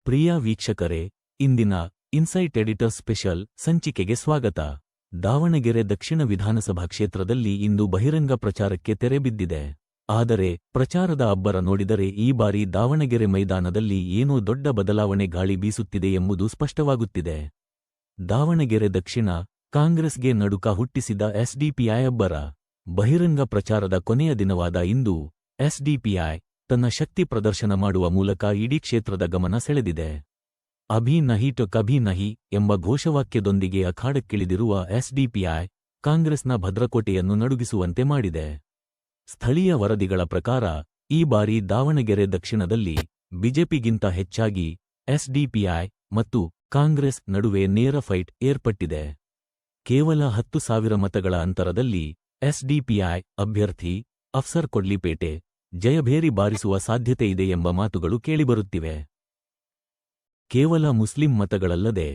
ಪ್ರಿಯ ವೀಕ್ಷಕರೇ, ಇಂದಿನ insight editor special ಸಂಚಿಕೆಗೆ ಸ್ವಾಗತ. ದಾವಣಗೆರೆ ದಕ್ಷಿಣ ವಿಧಾನಸಭಾ ಕ್ಷೇತ್ರದಲ್ಲಿ ಇಂದು ಬಹಿರಂಗ ಪ್ರಚಾರಕ್ಕೆ ತೆರೆ ಬಿದ್ದಿದೆ. ಆದರೆ ಪ್ರಚಾರದ ಅಬ್ಬರ ನೋಡಿದರೆ ಈ ಬಾರಿ ದಾವಣಗೆರೆ ಮೈದಾನದಲ್ಲಿ ಏನೋ ದೊಡ್ಡ ಬದಲಾವಣೆ ಗಾಳಿ ಬೀಸುತ್ತಿದೆ ಎಂಬುದು ಸ್ಪಷ್ಟವಾಗುತ್ತಿದೆ. ದಾವಣಗೆರೆ ದಕ್ಷಿಣ ಕಾಂಗ್ರೆಸ್ಗೆ ನಡುಕ ಹುಟ್ಟಿಸಿದ ಎಸ್ಡಿಪಿಐ ಅಬ್ಬರ. ಬಹಿರಂಗ ಪ್ರಚಾರದ ಕೊನೆಯ ದಿನವಾದ ಇಂದು ಎಸ್ಡಿಪಿಐ ತನ್ನ ಶಕ್ತಿ ಪ್ರದರ್ಶನ ಮಾಡುವ ಮೂಲಕ ಇಡೀ ಕ್ಷೇತ್ರದ ಗಮನ ಸೆಳೆದಿದೆ. ಅಭಿ ನಹಿ ಟೊ ಕಭಿ ನಹಿ ಎಂಬ ಘೋಷವಾಕ್ಯದೊಂದಿಗೆ ಅಖಾಡಕ್ಕಿಳಿದಿರುವ ಎಸ್ಡಿಪಿಐ ಕಾಂಗ್ರೆಸ್ನ ಭದ್ರಕೋಟೆಯನ್ನು ನಡುಗಿಸುವಂತೆ ಮಾಡಿದೆ. ಸ್ಥಳೀಯ ವರದಿಗಳ ಪ್ರಕಾರ ಈ ಬಾರಿ ದಾವಣಗೆರೆ ದಕ್ಷಿಣದಲ್ಲಿ ಬಿಜೆಪಿಗಿಂತ ಹೆಚ್ಚಾಗಿ ಎಸ್ಡಿಪಿಐ ಮತ್ತು ಕಾಂಗ್ರೆಸ್ ನಡುವೆ ನೇರ ಫೈಟ್ ಏರ್ಪಟ್ಟಿದೆ. ಕೇವಲ 10,000 ಮತಗಳ ಅಂತರದಲ್ಲಿ ಎಸ್ಡಿಪಿಐ ಅಭ್ಯರ್ಥಿ ಅಫ್ಸರ್ ಕೊಡ್ಲಿಪೇಟೆ ಜಯಭೇರಿ ಬಾರಿಸುವ ಸಾಧ್ಯತೆಯಿದೆ ಎಂಬ ಮಾತುಗಳು ಕೇಳಿಬರುತ್ತಿವೆ. ಕೇವಲ ಮುಸ್ಲಿಂ ಮತಗಳಲ್ಲದೆ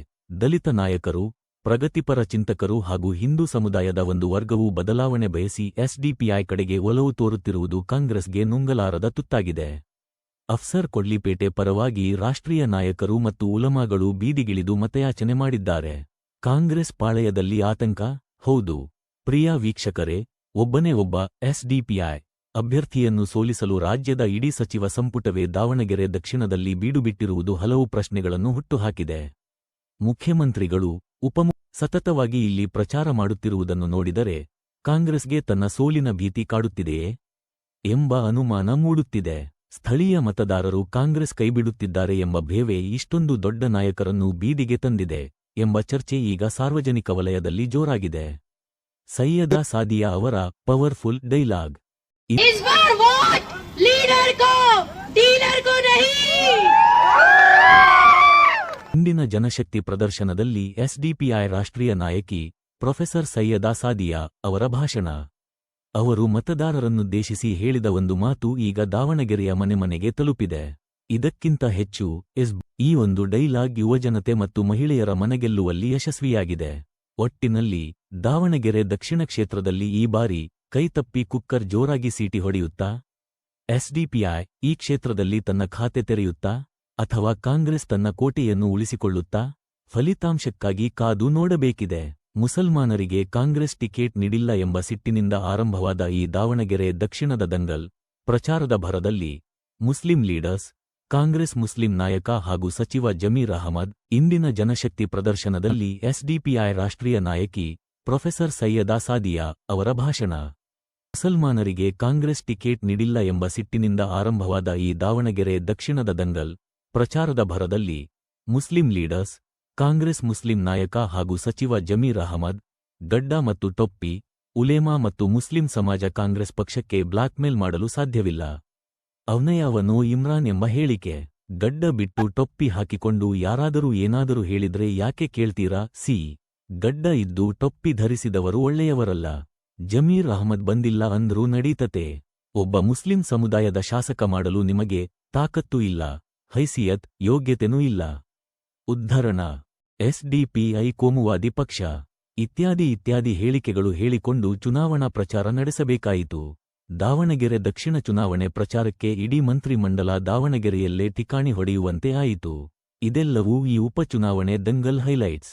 ದಲಿತ ನಾಯಕರು, ಪ್ರಗತಿಪರ ಚಿಂತಕರು ಹಾಗೂ ಹಿಂದೂ ಸಮುದಾಯದ ಒಂದು ವರ್ಗವೂ ಬದಲಾವಣೆ ಬಯಸಿ ಎಸ್ಡಿಪಿಐ ಕಡೆಗೆ ಒಲವು ತೋರುತ್ತಿರುವುದು ಕಾಂಗ್ರೆಸ್ಗೆ ನುಂಗಲಾರದ ತುತ್ತಾಗಿದೆ. ಅಫ್ಸರ್ ಕೊಡ್ಲಿಪೇಟೆ ಪರವಾಗಿ ರಾಷ್ಟ್ರೀಯ ನಾಯಕರು ಮತ್ತು ಉಲಮಾಗಳು ಬೀದಿಗಿಳಿದು ಮತಯಾಚನೆ ಮಾಡಿದ್ದಾರೆ. ಕಾಂಗ್ರೆಸ್ ಪಾಳೆಯದಲ್ಲಿ ಆತಂಕ? ಹೌದು ಪ್ರಿಯ ವೀಕ್ಷಕರೇ, ಒಬ್ಬನೇ ಒಬ್ಬ ಎಸ್ಡಿಪಿಐ ಅಭ್ಯರ್ಥಿಯನ್ನು ಸೋಲಿಸಲು ರಾಜ್ಯದ ಇಡೀ ಸಚಿವ ಸಂಪುಟವೇ ದಾವಣಗೆರೆ ದಕ್ಷಿಣದಲ್ಲಿ ಬೀಡುಬಿಟ್ಟಿರುವುದು ಹಲವು ಪ್ರಶ್ನೆಗಳನ್ನು ಹುಟ್ಟುಹಾಕಿದೆ. ಮುಖ್ಯಮಂತ್ರಿಗಳು, ಸತತವಾಗಿ ಇಲ್ಲಿ ಪ್ರಚಾರ ಮಾಡುತ್ತಿರುವುದನ್ನು ನೋಡಿದರೆ ಕಾಂಗ್ರೆಸ್ಗೆ ತನ್ನ ಸೋಲಿನ ಭೀತಿ ಕಾಡುತ್ತಿದೆಯೇ ಎಂಬ ಅನುಮಾನ ಮೂಡುತ್ತಿದೆ. ಸ್ಥಳೀಯ ಮತದಾರರು ಕಾಂಗ್ರೆಸ್ ಕೈಬಿಡುತ್ತಿದ್ದಾರೆ ಎಂಬ ಭೇವೆ ಇಷ್ಟೊಂದು ದೊಡ್ಡ ನಾಯಕರನ್ನು ಬೀದಿಗೆ ತಂದಿದೆ ಎಂಬ ಚರ್ಚೆ ಈಗ ಸಾರ್ವಜನಿಕ ವಲಯದಲ್ಲಿ ಜೋರಾಗಿದೆ. ಸೈಯದಾ ಸಾದಿಯಾ ಅವರ ಪವರ್ಫುಲ್ ಡೈಲಾಗ್, इस बार वोट लीडर को, डीलर को नहीं. ಇಂದಿನ ಜನಶಕ್ತಿ ಪ್ರದರ್ಶನದಲ್ಲಿ ಎಸ್ಡಿಪಿಐ ರಾಷ್ಟ್ರೀಯ ನಾಯಕಿ ಪ್ರೊಫೆಸರ್ ಸೈಯದಾ ಸಾದಿಯಾ ಅವರ ಭಾಷಣ. ಅವರು ಮತದಾರರನ್ನುದ್ದೇಶಿಸಿ ಹೇಳಿದ ಒಂದು ಮಾತು ಈಗ ದಾವಣಗೆರೆಯ ಮನೆಮನೆಗೆ ತಲುಪಿದೆ. ಇದಕ್ಕಿಂತ ಹೆಚ್ಚು ಈ ಒಂದು ಡೈಲಾಗ್ ಯುವಜನತೆ ಮತ್ತು ಮಹಿಳೆಯರ ಮನಗೆಲ್ಲುವಲ್ಲಿ ಯಶಸ್ವಿಯಾಗಿದೆ. ಒಟ್ಟಿನಲ್ಲಿ ದಾವಣಗೆರೆ ದಕ್ಷಿಣ ಕ್ಷೇತ್ರದಲ್ಲಿ ಈ ಬಾರಿ ಕೈತಪ್ಪಿ ಕುಕ್ಕರ್ ಜೋರಾಗಿ ಸೀಟಿ ಹೊಡೆಯುತ್ತಾ? ಎಸ್ಡಿಪಿಐ ಈ ಕ್ಷೇತ್ರದಲ್ಲಿ ತನ್ನ ಖಾತೆ ತೆರೆಯುತ್ತಾ ಅಥವಾ ಕಾಂಗ್ರೆಸ್ ತನ್ನ ಕೋಟೆಯನ್ನು ಉಳಿಸಿಕೊಳ್ಳುತ್ತಾ? ಫಲಿತಾಂಶಕ್ಕಾಗಿ ಕಾದು ನೋಡಬೇಕಿದೆ. ಮುಸಲ್ಮಾನರಿಗೆ ಕಾಂಗ್ರೆಸ್ ಟಿಕೆಟ್ ನೀಡಿಲ್ಲ ಎಂಬ ಸಿಟ್ಟಿನಿಂದ ಆರಂಭವಾದ ಈ ದಾವಣಗೆರೆ ದಕ್ಷಿಣದ ದಂಗಲ್ ಪ್ರಚಾರದ ಭರದಲ್ಲಿ ಮುಸ್ಲಿಂ ಲೀಡರ್ಸ್, ಕಾಂಗ್ರೆಸ್ ಮುಸ್ಲಿಂ ನಾಯಕ ಹಾಗೂ ಸಚಿವ ಜಮೀರ್ ಅಹಮದ್ ಇಂದಿನ ಜನಶಕ್ತಿ ಪ್ರದರ್ಶನದಲ್ಲಿ ಎಸ್ಡಿಪಿಐ ರಾಷ್ಟ್ರೀಯ ನಾಯಕಿ ಪ್ರೊಫೆಸರ್ ಸೈಯದಾ ಸಾದಿಯಾ ಅವರ ಭಾಷಣ. ಮುಸಲ್ಮಾನರಿಗೆ ಕಾಂಗ್ರೆಸ್ ಟಿಕೆಟ್ ನೀಡಿಲ್ಲ ಎಂಬ ಸಿಟ್ಟಿನಿಂದ ಆರಂಭವಾದ ಈ ದಾವಣಗೆರೆ ದಕ್ಷಿಣದ ದಂಗಲ್ ಪ್ರಚಾರದ ಭರದಲ್ಲಿ ಮುಸ್ಲಿಂ ಲೀಡರ್ಸ್, ಕಾಂಗ್ರೆಸ್ ಮುಸ್ಲಿಂ ನಾಯಕ ಹಾಗೂ ಸಚಿವ ಜಮೀರ್ ಅಹಮದ್ ಗಡ್ಡ ಮತ್ತು ಟೊಪ್ಪಿ, ಉಲೇಮಾ ಮತ್ತು ಮುಸ್ಲಿಂ ಸಮಾಜ ಕಾಂಗ್ರೆಸ್ ಪಕ್ಷಕ್ಕೆ ಬ್ಲಾಕ್ಮೇಲ್ ಮಾಡಲು ಸಾಧ್ಯವಿಲ್ಲ. ಅವನಯವನೋ ಇಮ್ರಾನ್ ಎಂಬ ಹೇಳಿಕೆ. ಗಡ್ಡ ಬಿಟ್ಟು ಟೊಪ್ಪಿ ಹಾಕಿಕೊಂಡು ಯಾರಾದರೂ ಏನಾದರೂ ಹೇಳಿದ್ರೆ ಯಾಕೆ ಕೇಳ್ತೀರಾ? ಗಡ್ಡ ಇದ್ದು ಟೊಪ್ಪಿ ಧರಿಸಿದವರು ಒಳ್ಳೆಯವರಲ್ಲ. ಜಮೀರ್ ಅಹಮದ್ ಬಂದಿಲ್ಲ ಅಂದ್ರೂ ನಡೀತತೆ. ಒಬ್ಬ ಮುಸ್ಲಿಂ ಸಮುದಾಯದ ಶಾಸಕ ಮಾಡಲು ನಿಮಗೆ ತಾಕತ್ತೂ ಇಲ್ಲ, ಹೈಸಿಯತ್, ಯೋಗ್ಯತೆನೂ ಇಲ್ಲ. ಉದ್ಧರಣ, ಎಸ್ಡಿಪಿಐ ಕೋಮುವಾದಿ ಪಕ್ಷ ಇತ್ಯಾದಿ ಹೇಳಿಕೆಗಳು ಹೇಳಿಕೊಂಡು ಚುನಾವಣಾ ಪ್ರಚಾರ ನಡೆಸಬೇಕಾಯಿತು. ದಾವಣಗೆರೆ ದಕ್ಷಿಣ ಚುನಾವಣೆ ಪ್ರಚಾರಕ್ಕೆ ಇಡೀ ಮಂತ್ರಿಮಂಡಲ ದಾವಣಗೆರೆಯಲ್ಲೇ ಠಿಕಾಣಿ ಹೊಡೆಯುವಂತೆ ಆಯಿತು. ಇದೆಲ್ಲವೂ ಈ ಉಪಚುನಾವಣೆ ದಂಗಲ್ ಹೈಲೈಟ್ಸ್.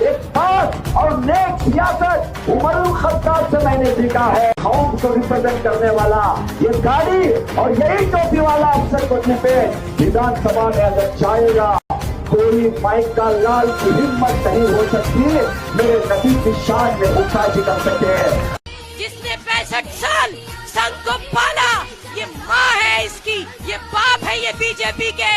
एक खास और नेक सियासत उमरुल खत्ताब से मैंने सीखा है. कौम को रिप्रेजेंट करने वाला ये गाड़ी और यही टोपी वाला अफसर बनने पे विधानसभा में अगर चाहेगा कोई माइक का लाल की हिम्मत नहीं हो सकती. मेरे नबी की शान में मुखाजी कर सकते हैं. जिसने 65 साल संघ को पाला, ये माँ है इसकी, ये बाप है ये बीजेपी के.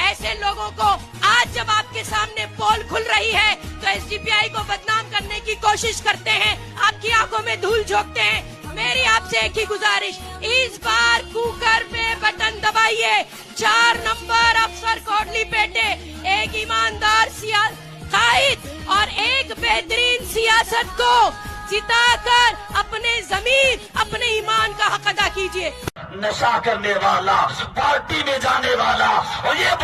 ऐसे लोगों को आज जब आपके सामने पोल खुल रही है तो एसडीपीआई को बदनाम करने की कोशिश करते हैं, आपकी आंखों में धूल झोंकते हैं. मेरी आपसे एक ही गुजारिश, इस बार कुकर पे बटन दबाइए. 4 नंबर अफसर कोडलीपेटे एक ईमानदार कायद और एक बेहतरीन सियासत को जिताकर अपने जमीन, अपने ईमान का हक अदा कीजिए. नशा करने वाला, पार्टी में जाने वाला और ये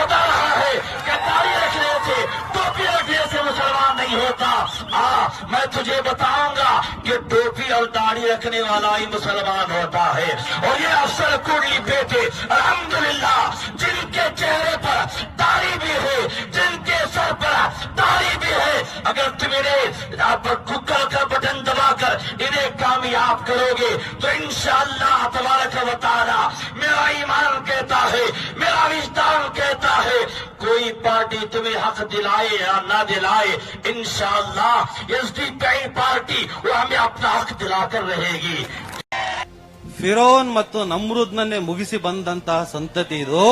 तुझे बताऊंगा कि टोपी और दाढ़ी रखने वाला ही मुसलमान होता है। और ये अफसर कुंडली बेटे अल्हम्दुलिल्लाह जिनके चेहरे पर दाढ़ी भी है, जिनके सर पर दाढ़ी भी है, अगर तुम इन्हें आप गूगल का बटन दबाकर इन्हें कामयाब करोगे तो इंशाअल्लाह तबारक व तआला मेरा ईमान कहता है, मेरा विजदान कहता है, कोई पार्टी तुम्हें हक दिलाए या ना दिलाए, इंशाअल्लाह एसडीपी पार्टी वो हमें अपना हक दिलाकर रहेगी। ಫಿರೋನ್ ಮತ್ತು ನಮ್ರೂದ್ನನ್ನೇ ಮುಗಿಸಿ ಬಂದಂತಹ ಸಂತತಿ ಇದು.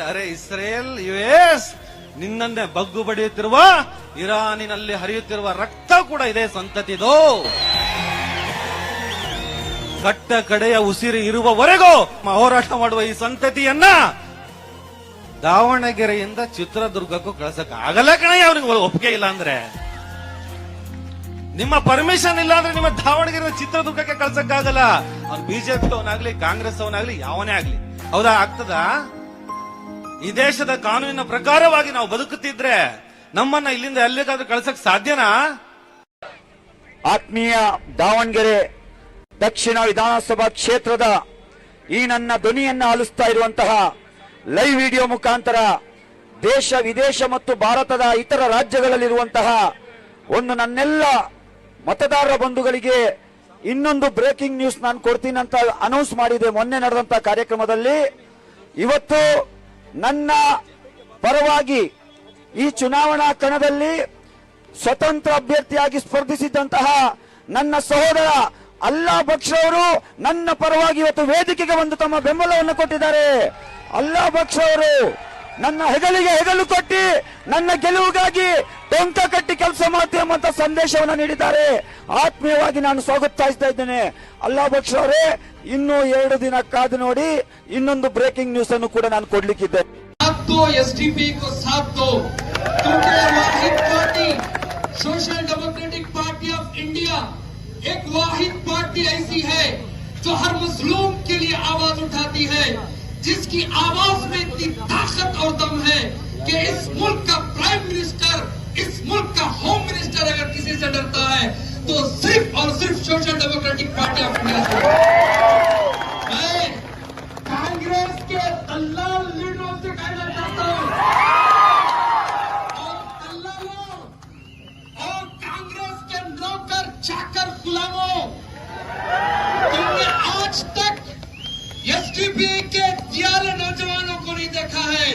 ಅರೆ ಇಸ್ರೇಲ್, ಯುಎಸ್ ನಿನ್ನನ್ನೇ ಬಗ್ಗು ಬಡಿಯುತ್ತಿರುವ ಇರಾನಿನಲ್ಲಿ ಹರಿಯುತ್ತಿರುವ ರಕ್ತ ಕೂಡ ಇದೇ ಸಂತತಿದು. ಕಟ್ಟ ಕಡೆಯ ಉಸಿರು ಇರುವವರೆಗೂ ಹೋರಾಟ ಮಾಡುವ ಈ ಸಂತತಿಯನ್ನ ದಾವಣಗೆರೆಯಿಂದ ಚಿತ್ರದುರ್ಗಕ್ಕೂ ಕಳ್ಸಕ್ ಆಗಲ್ಲ ಕಣಯ್ಯ. ಅವ್ರಿಗೆ ಒಪ್ಪಿಗೆ ಇಲ್ಲ ಅಂದ್ರೆ, ನಿಮ್ಮ ಪರ್ಮಿಷನ್ ಇಲ್ಲ ಅಂದ್ರೆ ನಿಮ್ಮ ದಾವಣಗೆರೆ ಚಿತ್ರದುರ್ಗಕ್ಕೆ ಕಳ್ಸಕ್ಕಾಗಲ್ಲ. ಅವ್ನು ಬಿಜೆಪಿ ಅವನಾಗ್ಲಿ ಕಾಂಗ್ರೆಸ್ ಅವನಾಗ್ಲಿ ಯಾವನೇ ಆಗ್ಲಿ. ಹೌದಾ? ಆಗ್ತದ? ಈ ದೇಶದ ಕಾನೂನಿನ ಪ್ರಕಾರವಾಗಿ ನಾವು ಬದುಕುತ್ತಿದ್ರೆ ನಮ್ಮನ್ನ ಇಲ್ಲಿಂದ ಎಲ್ಲಿಗಾದ್ರೂ ಕಳ್ಸಕ್ ಸಾಧ್ಯನಾ? ಆತ್ಮೀಯ ದಾವಣಗೆರೆ ದಕ್ಷಿಣ ವಿಧಾನಸಭಾ ಕ್ಷೇತ್ರದ ಈ ನನ್ನ ಧ್ವನಿಯನ್ನ ಆಲಿಸ್ತಾ ಇರುವಂತಹ ಲೈವ್ ವಿಡಿಯೋ ಮುಖಾಂತರ ದೇಶ ವಿದೇಶ ಮತ್ತು ಭಾರತದ ಇತರ ರಾಜ್ಯಗಳಲ್ಲಿರುವಂತಹ ಒಂದು ನನ್ನೆಲ್ಲ ಮತದಾರರ ಬಂಧುಗಳಿಗೆ ಇನ್ನೊಂದು ಬ್ರೇಕಿಂಗ್ ನ್ಯೂಸ್ ನಾನು ಕೊಡ್ತೀನಿ ಅಂತ ಅನೌನ್ಸ್ ಮಾಡಿದೆ ಮೊನ್ನೆ ನಡೆದಂತಹ ಕಾರ್ಯಕ್ರಮದಲ್ಲಿ. ಇವತ್ತು ನನ್ನ ಪರವಾಗಿ ಈ ಚುನಾವಣಾ ಕಣದಲ್ಲಿ ಸ್ವತಂತ್ರ ಅಭ್ಯರ್ಥಿಯಾಗಿ ಸ್ಪರ್ಧಿಸಿದ್ದಂತಹ ನನ್ನ ಸಹೋದರ ಅಲ್ಲಾ ಬಕ್ಷ್ ಅವರು ನನ್ನ ಪರವಾಗಿ ಇವತ್ತು ವೇದಿಕೆಗೆ ಬಂದು ತಮ್ಮ ಬೆಂಬಲವನ್ನು ಕೊಟ್ಟಿದ್ದಾರೆ. ಅಲ್ಲಾ ಬಕ್ಷ್ ಅವರು ನನ್ನ ಹೆಗಲಿಗೆ ಹೆಗಲು ಕೊಟ್ಟಿ ನನ್ನ ಗೆಲುವಿಗಾಗಿ ಟೊಂಕ ಕಟ್ಟಿ ಕೆಲಸ ಮಾಡ್ತೀವಿ ಎಂಬಂತ ಸಂದೇಶವನ್ನು ನೀಡಿದ್ದಾರೆ. ಆತ್ಮೀಯವಾಗಿ ನಾನು ಸ್ವಾಗತಿಸ್ತಾ ಇದ್ದೇನೆ. ಅಲ್ಲಾ ಬಕ್ಷ್ ಅವರೇ, ಇನ್ನೂ 2 ದಿನ ಕಾದು ನೋಡಿ, ಇನ್ನೊಂದು ಬ್ರೇಕಿಂಗ್ ನ್ಯೂಸ್ ಅನ್ನು ಕೂಡ ನಾನು ಕೊಡ್ಲಿಕ್ಕಿದ್ದೆ. एसडीपी को साथ दो, क्योंकि वाहिद party social democratic party of India एक वाहिद पार्टी ऐसी है जो हर मजलूम के लिए आवाज उठाती है, जिसकी आवाज में इतनी ताकत और दम है कि इस मुल्क का प्राइम मिनिस्टर, इस मुल्क का होम मिनिस्टर अगर किसी से डरता है तो सिर्फ और सिर्फ social democratic party of India से। मैं कांग्रेस के दल्लाल लीडरों से कहना चाहता हूं, और दल्लालों और कांग्रेस के नौकर चाकर गुलामों, तुमने आज तक एसडीपी के दियारे नौजवानों को नहीं देखा है।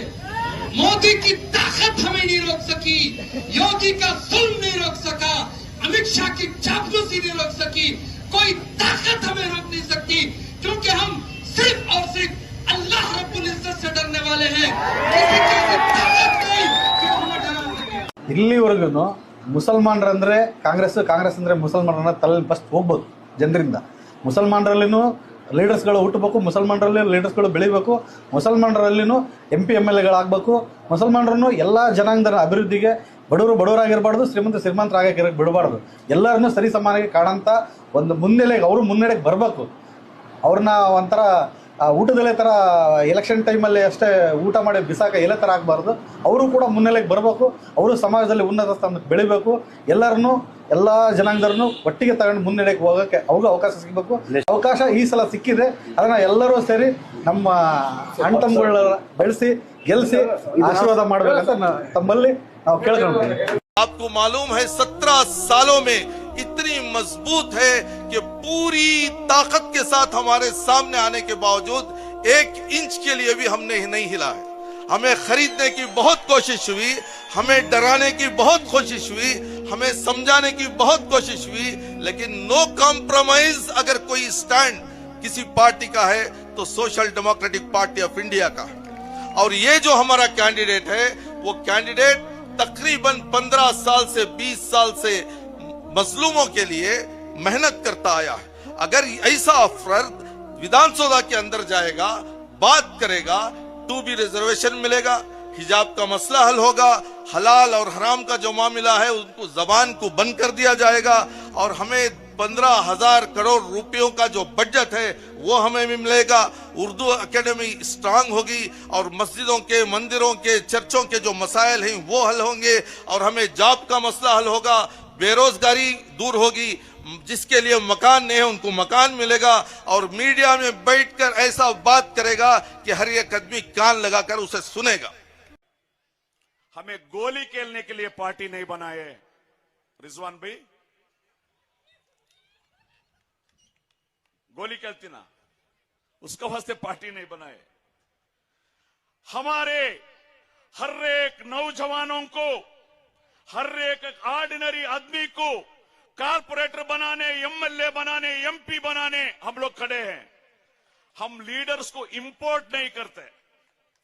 मोदी की ताकत हमें नहीं रोक सकी, योगी का जुल्म नहीं रोक सका, अमित शाह की चापलूसी नहीं रोक सकी, कोई ताकत हमें रोक नहीं सकती, क्योंकि हम सिर्फ और सिर्फ अल्लाह रब्बुल इज्जत से डरने वाले हैं। किसी की ऐसी ताकत नहीं कि हमें डरा सके। ಇಲ್ಲಿವರೆಗೂ ಮುಸಲ್ಮಾನರಂದ್ರೆ ಕಾಂಗ್ರೆಸ್, ಕಾಂಗ್ರೆಸ್ ಅಂದ್ರೆ ಮುಸಲ್ಮಾನರನ್ನ ತಲೆ ಫಸ್ಟ್ ಹೋಗ್ಬೋದು ಜನರಿಂದ. ಮುಸಲ್ಮಾನರಲ್ಲಿನೂ ಲೀಡರ್ಸ್ಗಳು ಹುಟ್ಟಬೇಕು, ಮುಸಲ್ಮಾನರಲ್ಲಿ ಲೀಡರ್ಸ್ಗಳು ಬೆಳಿಬೇಕು, ಮುಸಲ್ಮಾನರಲ್ಲಿನೂ MP MLA ಗಳಾಗಬೇಕು, ಮುಸಲ್ಮಾನರನ್ನು ಎಲ್ಲ ಜನಾಂಗದ ಅಭಿವೃದ್ಧಿಗೆ ಬಡವರು ಬಡವರಾಗಿರಬಾರ್ದು, ಶ್ರೀಮಂತರಾಗಕ್ಕೆ ಬಿಡಬಾರ್ದು, ಎಲ್ಲರನ್ನೂ ಸರಿ ಸಮಾನವಾಗಿ ಕಾಣಂತ ಒಂದು ಮುನ್ನೆಲೆಗೆ ಅವರು ಮುನ್ನಡೆಗೆ ಬರಬೇಕು. ಅವ್ರನ್ನ ಒಂಥರ ಊಟದಲ್ಲೇ ಥರ ಎಲೆಕ್ಷನ್ ಟೈಮಲ್ಲಿ ಅಷ್ಟೇ ಊಟ ಮಾಡಿ ಬಿಸಾಕ ಎಲೆ ಥರ ಆಗಬಾರ್ದು. ಅವರು ಕೂಡ ಮುನ್ನೆಲೆಗೆ ಬರಬೇಕು, ಅವರು ಸಮಾಜದಲ್ಲಿ ಉನ್ನತ ಸ್ಥಾನಕ್ಕೆ ಬೆಳಿಬೇಕು, ಎಲ್ಲರನ್ನೂ ಎಲ್ಲ ಜನಾಂಗದವ್ರನ್ನು ಒಟ್ಟಿಗೆ ತಗೊಂಡು ಮುನ್ನಡೆಗೆ ಹೋಗೋಕ್ಕೆ ಅವಾಗ ಅವಕಾಶ ಸಿಗಬೇಕು. ಅವಕಾಶ ಈ ಸಲ ಸಿಕ್ಕಿದೆ, ಅದನ್ನ ಎಲ್ಲರೂ ಸೇರಿ ನಮ್ಮ ಅಣ್ತಮ್ಮಗಳ ಬೆಳೆಸಿ ಗೆಲ್ಲಿಸಿ ಆಶೀರ್ವಾದ ಮಾಡಬೇಕಂತ ತಮ್ಮಲ್ಲಿ ನಾವು ಕೇಳ್ಕೊಂಡ್ತೀವಿ. आपको मालूम है 17 सालों में इतनी मजबूत है कि पूरी ताकत के साथ हमारे सामने आने के बावजूद 1 इंच के लिए भी हमने नहीं हिला है। हमें खरीदने की बहुत कोशिश हुई, हमें डराने की बहुत कोशिश हुई, हमें समझाने की बहुत कोशिश हुई, लेकिन नो कॉम्प्रोमाइज अगर कोई स्टैंड किसी पार्टी का है तो social democratic party of India का है। और ये जो हमारा कैंडिडेट है वो कैंडिडेट तकरीबन 15 साल से 20 साल से मजलूमों के लिए मेहनत करता आया है। अगर ऐसा फर्द विधानसभा के अंदर जाएगा, बात करेगा, 2B रिजर्वेशन मिलेगा, हिजाब का मसला हल होगा, हलाल और हराम का जो मामला है उनको जबान को बंद कर दिया जाएगा, और हमें 15,000 करोड़ रुपयों का जो बजट है वो हमें भी मिलेगा। उर्दू एकेडमी स्ट्रांग होगी और मस्जिदों के, मंदिरों के, चर्चों के जो मसाइल हैं वो हल होंगे और हमें जॉब का मसला हल होगा, बेरोजगारी दूर होगी, जिसके लिए मकान नहीं है उनको मकान मिलेगा और मीडिया में बैठकर ऐसा बात करेगा कि हर एक आदमी कान लगाकर उसे सुनेगा। हमें गोली खेलने के लिए पार्टी नहीं बनाए रिजवान भाई, गोली खेलती ना उसके वास्ते पार्टी नहीं बनाए। हमारे हर एक नौजवानों को, हर एक ऑर्डिनरी आदमी को कारपोरेटर बनाने, एमएलए बनाने, एमपी बनाने हम लोग खड़े हैं। हम लीडर्स को इंपोर्ट नहीं करते,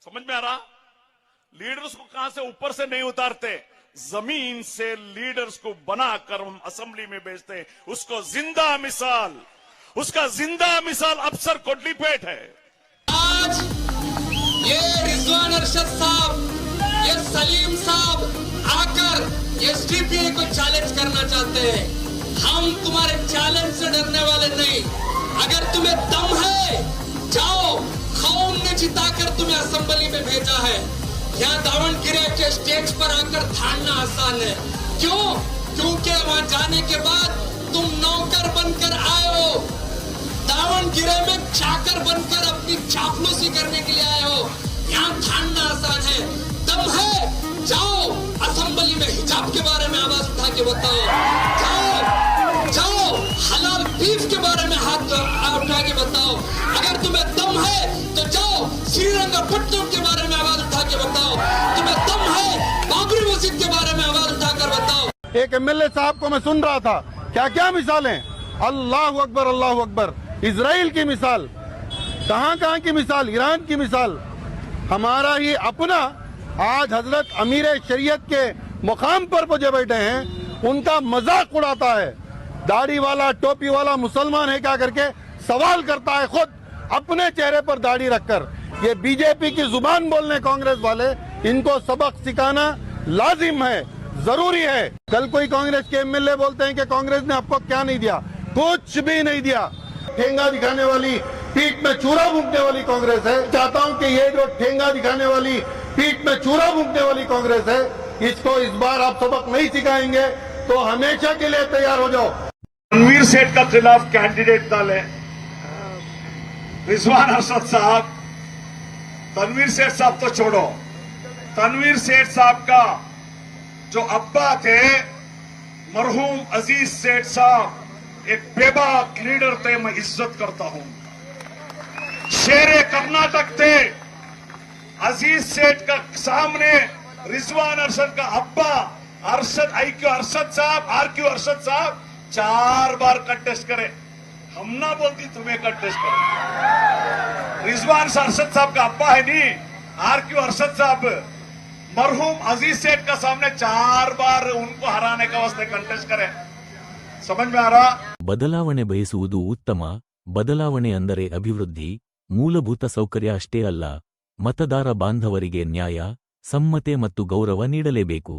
समझ में आ रहा? लीडर्स को कहां से ऊपर से नहीं उतारते, जमीन से लीडर्स को बनाकर हम असेंबली में भेजते हैं। उसको जिंदा मिसाल, उसका जिंदा मिसाल अफसर कोटलीपेट है। आज ये रिजवान अरशद साहब, ये सलीम साहब आकर एसडीपीआई को चैलेंज करना चाहते हैं। हम तुम्हारे चैलेंज से डरने वाले नहीं। अगर तुम्हें दम है जाओ, कौम ने जिताकर तुम्हें असेंबली में भेजा है। यहाँ दावणगिरे के स्टेज पर आकर ठाड़ना आसान है। क्यों? क्योंकि वहां जाने के बाद तुम नौकर बनकर आए हो, दावणगिरे में चाकर बनकर अपनी चापलूसी करने के लिए आए हो। यहाँ ठाड़ना आसान है। दम है जाओ, असेंबली में हिजाब के बारे में आवाज उठा के बताओ। जाओ हलाल बीफ के बारे में हाथ उठा के बताओ। अगर तुम्हें दम है तो जाओ श्रीरंगपट्टनम के बारे में आवाज उठा के बताओ। तुम्हें दम है बाबरी मस्जिद के बारे में आवाज उठाकर बताओ। एक एमएलए साहब को मैं सुन रहा था, क्या क्या मिसालें, अल्लाह अकबर अल्लाह अकबर, इजराइल की मिसाल, कहां की मिसाल, ईरान की मिसाल। हमारा ही अपना आज हजरत अमीर शरीयत के मुकाम पर जो बैठे हैं उनका मजाक उड़ाता है। दाढ़ी वाला, टोपी वाला मुसलमान है क्या करके सवाल करता है खुद अपने चेहरे पर दाढ़ी रखकर। ये बीजेपी की जुबान बोलने कांग्रेस वाले, इनको सबक सिखाना लाजिम है, जरूरी है। कल कोई कांग्रेस के एमएलए बोलते हैं कि कांग्रेस ने आपको क्या नहीं दिया, कुछ भी नहीं दिया। ठेंगा दिखाने वाली, पीठ में चूरा फूंकने वाली कांग्रेस है। चाहता हूं कि ये जो ठेंगा दिखाने वाली, पीठ में चूरा फूंकने वाली कांग्रेस है, इसको इस बार आप सबक नहीं सिखाएंगे तो हमेशा के लिए तैयार हो जाओ। तनवीर सेठ का खिलाफ कैंडिडेट डाले रिजवान अरशद साहब। तनवीर सेठ साहब तो छोड़ो, तनवीर सेठ साहब का जो अब्बा थे मरहूम अजीज सेठ साहब, एक बेबाक लीडर थे, मैं इज्जत करता हूं। शेरे कर्नाटक थे। अजीज सेठ का सामने रिजवान अरशद का अब्बा अरशद आईक्यू अरशद साहब, आरक्यू अरशद साहब 4 बार कंटेस्ट करे। हम ना बोलती तुम्हें कंटेस्ट करे। रिजवान अरशद साहब का अब्बा है नहीं, आरक्यू अरशद साहब मरहूम अजीज सेठ का सामने 4 बार उनको हराने का वास्ते कंटेस्ट करे। समझ में आ रहा? ಬದಲಾವಣೆ ಬಯಸುವುದು ಉತ್ತಮ. ಬದಲಾವಣೆ ಅಂದರೆ ಅಭಿವೃದ್ಧಿ, ಮೂಲಭೂತ ಸೌಕರ್ಯ ಅಷ್ಟೇ ಅಲ್ಲ, ಮತದಾರ ಬಾಂಧವರಿಗೆ ನ್ಯಾಯ, ಸಮ್ಮತೆ ಮತ್ತು ಗೌರವ ನೀಡಲೇಬೇಕು.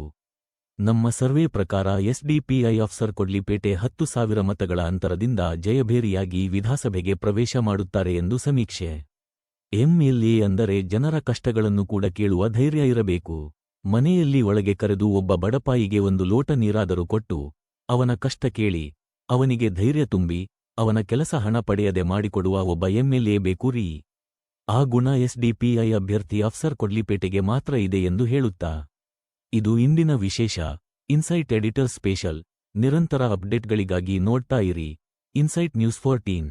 ನಮ್ಮ ಸರ್ವೆ ಪ್ರಕಾರ ಎಸ್ಡಿಪಿಐ ಅಫ್ಸರ್ ಕೊಡ್ಲಿಪೇಟೆ 10,000 ಮತಗಳ ಅಂತರದಿಂದ ಜಯಭೇರಿಯಾಗಿ ವಿಧಾನಸಭೆಗೆ ಪ್ರವೇಶ ಮಾಡುತ್ತಾರೆ ಎಂದು ಸಮೀಕ್ಷೆ. ಎಂಎಲ್ಎ ಅಂದರೆ ಜನರ ಕಷ್ಟಗಳನ್ನು ಕೂಡ ಕೇಳುವ ಧೈರ್ಯ ಇರಬೇಕು. ಮನೆಯಲ್ಲಿ ಒಳಗೆ ಕರೆದು ಒಬ್ಬ ಬಡಪಾಯಿಗೆ 1 ಲೋಟ ನೀರಾದರೂ ಕೊಟ್ಟು ಅವನ ಕಷ್ಟ ಕೇಳಿ ಅವನಿಗೆ ಧೈರ್ಯ ತುಂಬಿ ಅವನ ಕೆಲಸ ಹಣ ಪಡೆಯದೆ ಮಾಡಿಕೊಡುವ ಒಬ್ಬ ಎಂಎಲ್ಎ ಬೇಕು ರೀ. ಆ ಗುಣ ಎಸ್ಡಿಪಿಐ ಅಭ್ಯರ್ಥಿ ಅಫ್ಸರ್ ಕೊಡ್ಲಿಪೇಟೆಗೆ ಮಾತ್ರ ಇದೆ ಎಂದು ಹೇಳುತ್ತಾ ಇದು ಇಂದಿನ ವಿಶೇಷ ಇನ್ಸೈಟ್ ಎಡಿಟರ್ ಸ್ಪೆಷಲ್. ನಿರಂತರ ಅಪ್ಡೇಟ್ಗಳಿಗಾಗಿ ನೋಡ್ತಾ ಇರಿ ಇನ್ಸೈಟ್ ನ್ಯೂಸ್ 14.